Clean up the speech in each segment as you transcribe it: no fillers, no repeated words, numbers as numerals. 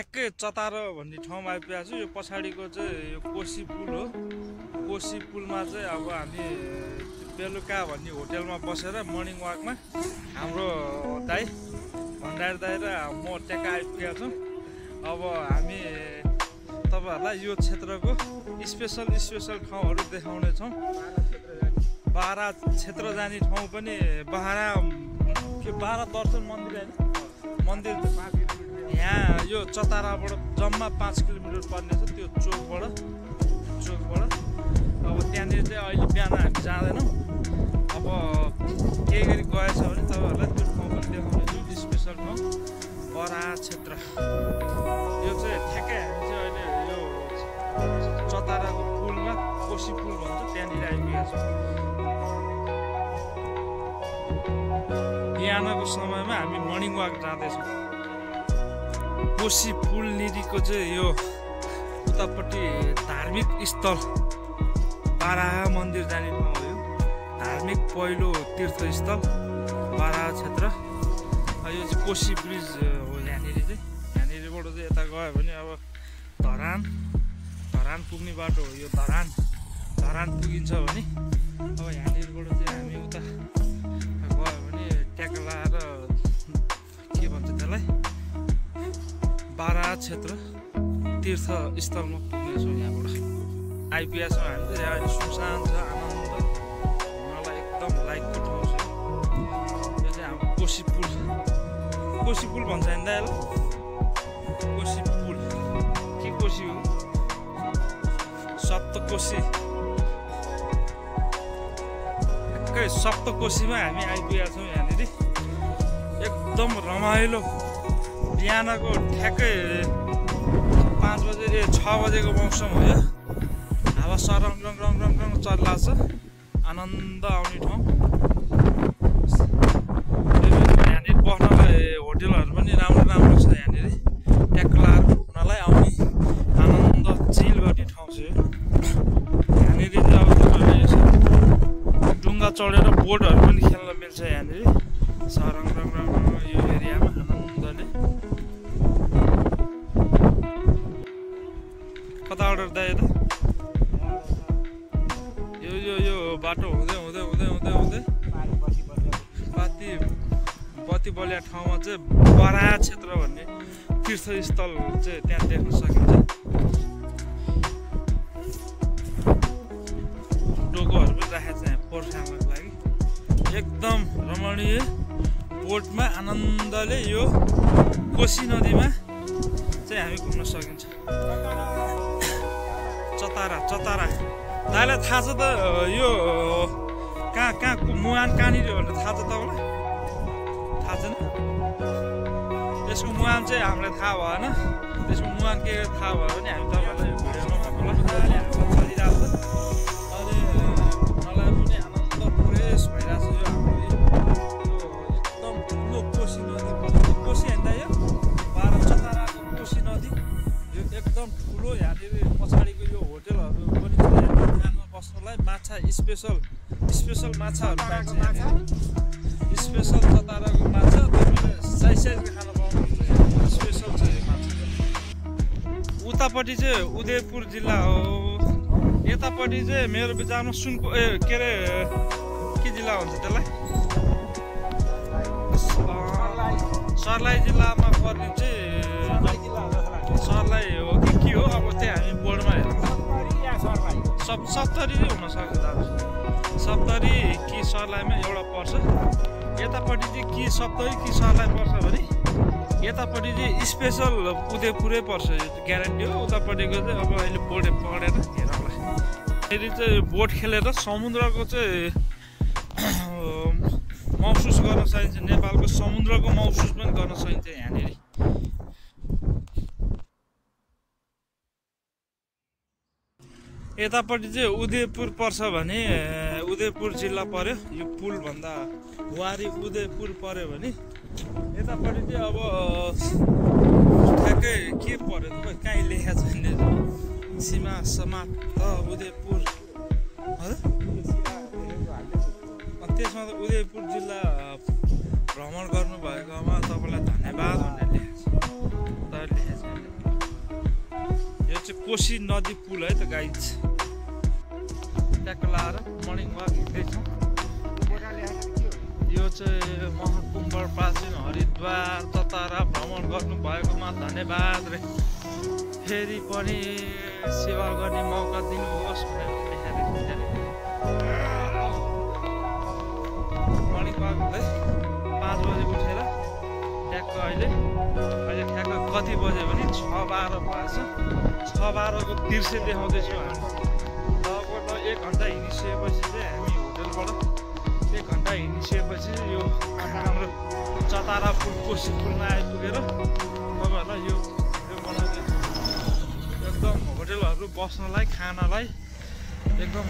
ठ्याक्कै चतारो भन्ने ठाउँमा आइपुगेको छु। यो पछाडिको चाहिँ यो कोशी पुल हो। कोशी पुलमा चाहिँ अब हामी बेलुका भन्ने होटेलमा बसेर मर्निङ वाकमा हाम्रो दाइ भण्डारी दाइ र म ट्याक्क आइपुगेका छौँ। अब हामी तपाईँहरूलाई यो क्षेत्रको स्पेसल ठाउँहरू देखाउनेछौँ। बाह्र क्षेत्र जाने ठाउँ पनि बाह्र दर्शन मन्दिर होइन मन्दिर यहाँ यो चताराबाट जम्मा 5 किलोमिटर पर्ने छ त्यो चोकबाट अब त्यहाँनिर चाहिँ अहिले बिहान हामी जाँदैनौँ। अब केही गरी गएछ भने तपाईँहरूलाई त्यो ठाउँ पनि देखाउनेछु। स्पेसल ठाउँ बरा क्षेत्र यो चाहिँ ठ्याक्कै हामी चाहिँ अहिले यो चताराको पुलमा कोशी पुल भन्छ त्यहाँनिर आइपुगेका छौँ। बिहानको समयमा हामी मर्निङ वाक जाँदैछौँ। कोशी पुल निरीको चाहिँ यो उतापट्टि धार्मिक स्थल बाराह मन्दिर जाने ठाउँ हो। यो धार्मिक पहिलो तीर्थस्थल बाराह क्षेत्र। यो चाहिँ कोशी ब्रिज हो। यहाँनिरबाट चाहिँ यता गयो भने अब धरान पुग्ने बाटो हो। यो धरान पुगिन्छ भने अब यहाँनिरबाट चाहिँ हामी उता गयो भने ट्याक्ला र के भन्छ त्यसलाई बाराह क्षेत्र तीर्थस्थलमा पुग्नेछौँ। यहाँबाट आइपुगेका छौँ हामी चाहिँ। यहाँ सुनसान छ, आनन्द मलाई एकदम लाइकको ठाउँ छ। यो चाहिँ हाम्रो कोशी पुल भन्छ नि दाइ ल। कोशी पुल के कोशी हो? सप्तकोशी। ठ्याक्कै सप्तकोशीमा हामी आइपुगेका छौँ। यहाँनिर एकदम रमाइलो बिहानको ठ्याक्कै 5 बजे 6 बजेको मौसम हो। यो हावा सरङ रङ चल्ला छ। आनन्द आउने ठाउँ। यहाँनिर बस्नलाई होटेलहरू पनि राम्रो छ। यहाँनिर ट्याक्लाहरू घुम्नलाई आउने आनन्द चिल गर्ने ठाउँ छ। यहाँनिर चाहिँ अब तपाईँहरूले यसो डुङ्गा चढेर बोटहरू पनि खेल्न मिल्छ। यहाँनिर सरङ रङ यो एरियामा आनन्दले। कता अर्डर दाइ त यो बाटो हुँदै बत्ती बलिया ठाउँमा चाहिँ बराह क्षेत्र भन्ने तीर्थस्थल चाहिँ त्यहाँ देख्न सकिन्छ। डोकोहरू पनि राखेको छ यहाँ पोर्खानको लागि। एकदम रमणीय बोटमा आनन्दले यो कोशी नदीमा चाहिँ हामी घुम्न सकिन्छ। चतारा दाइलाई थाहा छ त यो कहाँ मुहान कहाँनिर भनेर थाहा छ तपाईँलाई? थाहा छैन? त्यसको मुहान चाहिँ हामीलाई थाहा भएन। त्यसको मुहान के थाहा भयो भने हामी तपाईँलाई यो भिडियोमा चलिरहेको छ। अनि मलाई पनि आनन्द फ्रेस भइरहेको छ। यो हाम्रो एकदम ठुलो कोशी नदी कोशी होइन यो चताराको कोशी नदी यो एकदम ठुलो। यहाँनिर पछाडिको यो होटेलहरू पनि छ। यहाँनिर बस्नलाई माछा स्पेसल माछाहरू पाइन्छ। स्पेसल चताराको माछा तपाईँले साइजको खाना पाउनुहुन्छ। स्पेसल छ यो माछा। उतापट्टि चाहिँ उदयपुर जिल्ला हो। यतापट्टि चाहिँ मेरो विचारमा सुनको के अरे के जिल्ला हुन्छ त्यसलाई? सर्लाही जिल्लामा पर्ने चाहिँ सर्लाही हो कि के हो? अब त्यहाँ हामी बोर्डमा हेरौँ। सप्तरी हुनसक्छ दाजु। सप्तरी कि सर्लाहीमा एउटा पर्छ। यतापट्टि चाहिँ कि सप्तरी कि सर्लाही पर्छ भने यतापट्टि चाहिँ स्पेसल उदयपुरै पर्छ। यो ग्यारेन्टी हो। उतापट्टिको चाहिँ अब अहिले बोट पक्रेर हेरौँला। फेरि चाहिँ बोट खेलेर समुद्रको चाहिँ महसुस गर्न सकिन्छ। नेपालको समुद्रको महसुस पनि गर्न सकिन्छ यहाँनिर। यतापट्टि चाहिँ उदयपुर पर्छ भने उदयपुर जिल्ला पर्यो। यो पुल भन्दा वारी उदयपुर पर्यो भने यतापट्टि चाहिँ अब ठ्याक्कै के पर्यो तपाईँ कहीँ लेखेको छैन। सीमा समाप्त उदयपुर त्यसमा त उदयपुर जिल्ला भ्रमण गर्नुभएकोमा तपाईँलाई धन्यवाद भनेर लेखेको छ। कोशी नदी पुल है त गाइज ट्याक्क लाएर मर्निङ वाक हिँड्दैछौँ यो चाहिँ महाकुम्भ प्राचीन हरिद्वार चतारा भ्रमण गर्नुभएकोमा धन्यवाद रे फेरि पनि सेवा गर्ने मौका दिनुहोस् भनेर मर्निङ वाक हुँदै 5 बजे उठेर ट्याक्क अहिले ठ्याक्क कति बजे भने 6:12 भएछ 6:12 को तिर्से देखाउँदैछु हामी लगभग 1 घन्टा हिँडिसकेपछि चाहिँ हामी होटलबाट 1 घन्टा हिँडिसकेपछि यो हाम्रो चतारा पुल कोशी पुलमा आइपुगेर तपाईँहरूलाई यो बनाउँदैछु एकदम होटलहरू बस्नलाई खानलाई एकदम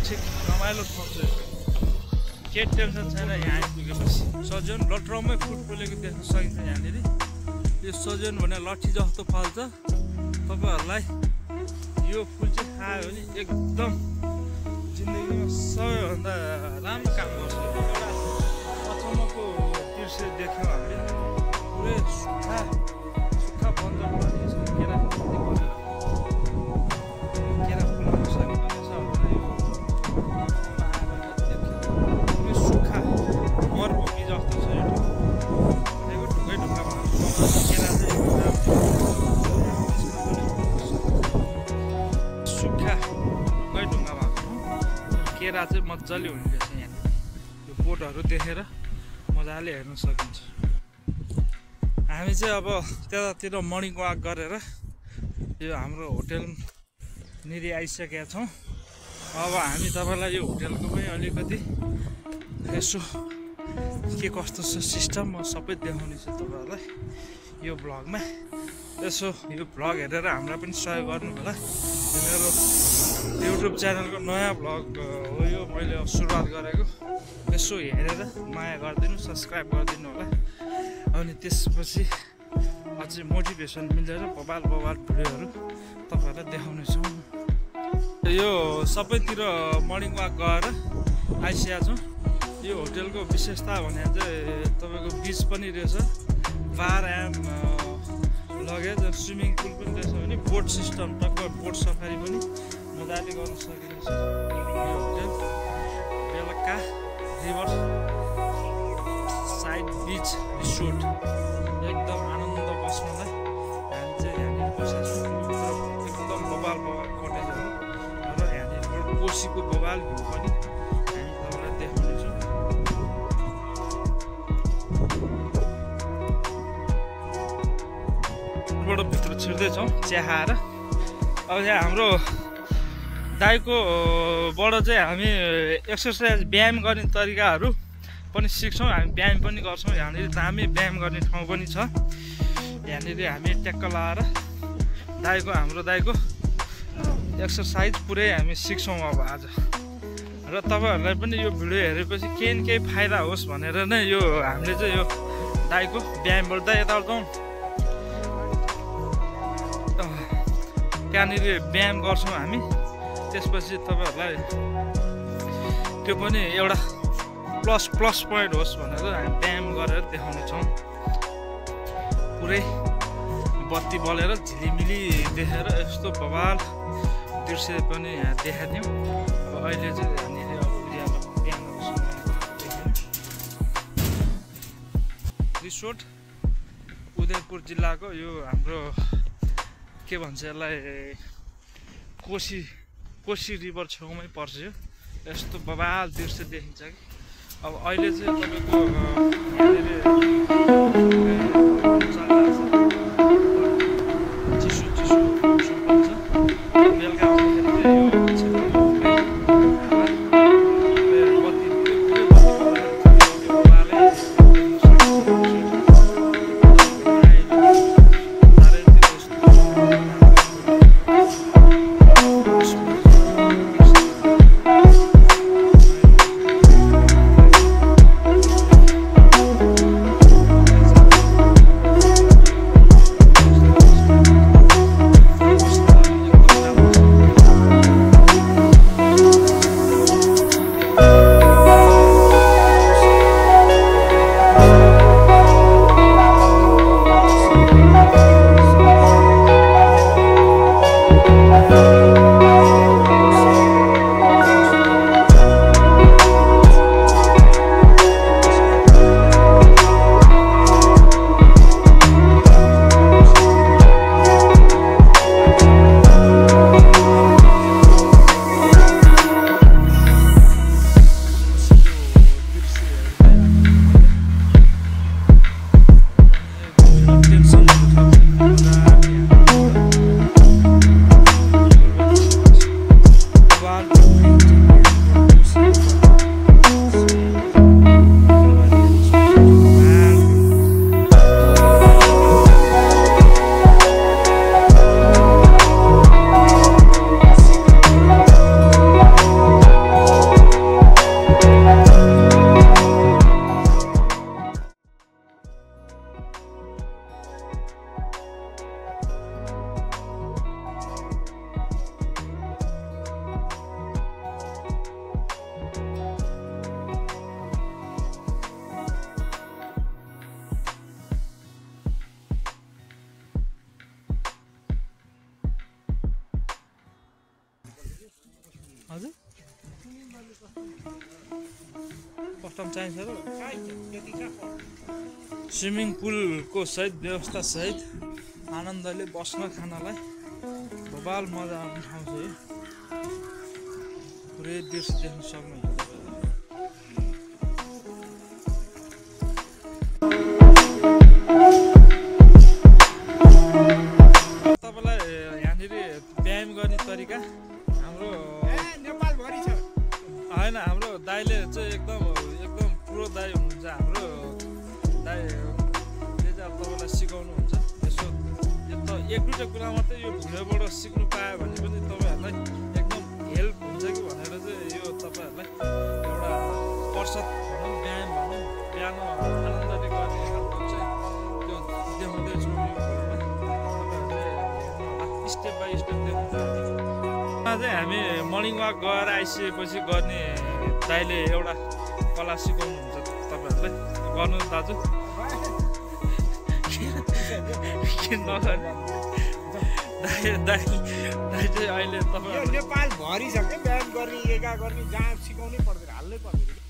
ठिक रमाइलो ठाउँ छ के टेन्सन छैन यहाँ आइपुगेपछि सजन लटरमै फुल फुलेको देख्न सकिन्छ यहाँनिर यो सजन भने लट्ठी जस्तो फल्छ तपाईँहरूलाई यो फुल चाहिँ खायो भने एकदम जिन्दगीमा सबैभन्दा राम्रो काम गर्छ एउटा अचम्मको दृश्य देख्यौँ हामीले पुरै सुक्खा बन्द केरा फुल्न सकिँदैछ पुरै सुक्खा मरुभूमि जस्तो छ यो ढुङ्गै ढुङ्गामा केरा चाहिँ सुक्खा ढुङ्गै ढुङ्गा भएको केरा चाहिँ मजाले हुने रहेछ यहाँनिर यो बोटहरू देखेर मजाले हेर्न सकिन्छ हामी चाहिँ अब त्यतातिर मर्निङ वाक गरेर यो हाम्रो होटेलनिर आइसकेका छौँ अब हामी तपाईँलाई यो होटेलको पनि अलिकति यसो के कस्तो छ सिस्टम म सबै देखाउनेछु तपाईँहरूलाई यो भ्लगमा यसो यो भ्लग हेरेर हामीलाई पनि सहयोग गर्नु होला मेरो युट्युब च्यानलको नयाँ भ्लग हो यो मैले सुरुवात गरेको यसो हेरेर माया गरिदिनु सब्सक्राइब गरिदिनु होला अनि त्यसपछि अझै मोटिभेसन मिलेर बबाल भिडियोहरू तपाईँहरूलाई देखाउनेछौँ यो सबैतिर मर्निङ वाक गएर आइसकेका छौँ यो होटेलको विशेषता भने चाहिँ तपाईँको बिच पनि रहेछ बार एम लगेज स्विमिङ पुल पनि रहेछ भने बोट सिस्टम टक्क बोट सफारी पनि मजाले गर्न सकिन्छ यो होटेल बेलुका रिभर साइड बिच रिसोर्ट एकदम आनन्द बस्नलाई हामी चाहिँ यहाँनिर बसेको छौँ एकदम बबाल कटेजहरू र यहाँनिर कोशीको बबाल भ्यू पनि हामी तपाईँलाई देखाउनेछौँ भित्र छिर्दैछौँ चिया खाएर अब यहाँ हाम्रो दाइकोबाट चाहिँ हामी एक्सर्साइज व्यायाम गर्ने तरिकाहरू पनि सिक्छौँ हामी व्यायाम पनि गर्छौँ यहाँनिर दामी व्यायाम गर्ने ठाउँ पनि छ यहाँनिर हामी ट्याक्क लाएर हाम्रो दाइको एक्सर्साइज पुरै हामी सिक्छौँ अब आज र तपाईँहरूलाई पनि यो भिडियो हेरेपछि केही न केही फाइदा होस् भनेर नै यो हामीले चाहिँ यो दाइको व्यायामबाट त यता जाउँ त्यहाँनिर व्यायाम गर्छौँ हामी त्यसपछि तपाईँहरूलाई त्यो पनि एउटा प्लस पोइन्ट होस् भनेर हामी व्यायाम गरेर देखाउनेछौँ पुरै बत्ती बलेर झिलिमिली देखेर यस्तो बवाल दृश्य पनि यहाँ देखाइदिउँ अब अहिले चाहिँ यहाँनिर अब रिसोर्ट उदयपुर जिल्लाको यो हाम्रो के भन्छ यसलाई कोशी रिभर छेउमै पर्छ यो यस्तो बवाल दृश्य देखिन्छ कि अब अहिले चाहिँ तपाईँको चिसो पर्छ बेलुका हजुर कस्टम चाहिन्छ र स्विमिङ पुलको सहित व्यवस्था सहित आनन्दले बस्न खानलाई बबाल मजा आउने ठाउँ छ यो पुरै दृश्य देख्न सक्नुहुन्छ तपाईँलाई यहाँनिर व्यायाम गर्ने तरिका हाम्रो नेपालभरि छ होइन हाम्रो दाइले चाहिँ एकदम प्रो दाइ हुनुहुन्छ हाम्रो दाइले चाहिँ तपाईँलाई सिकाउनुहुन्छ यसो यो त एक दुईवटा कुरा मात्रै यो भिडियोबाट सिक्नु पायो भने पनि तपाईँहरूलाई एकदम हेल्प हुन्छ कि भनेर चाहिँ यो तपाईँहरूलाई एउटा कसरत भनौँ व्यायाम भनौँ बिहान आनन्दले गर्ने खालको चाहिँ त्यो देखाउँदैछु यो तपाईँहरूले स्टेप बाई स्टेप देखाउँछु चाहिँ हामी मर्निङ वाक गएर आइसकेपछि गर्ने दाइले एउटा कला सिकाउनुहुन्छ तपाईँहरूलाई गर्नु दाजु किन नगर्ने दाइ चाहिँ अहिले तपाईँ नेपालभरि छ क्या व्यायाम गर्ने योगा गर्ने जहाँ सिकाउनै पर्दैन हाल्नै पर्दैन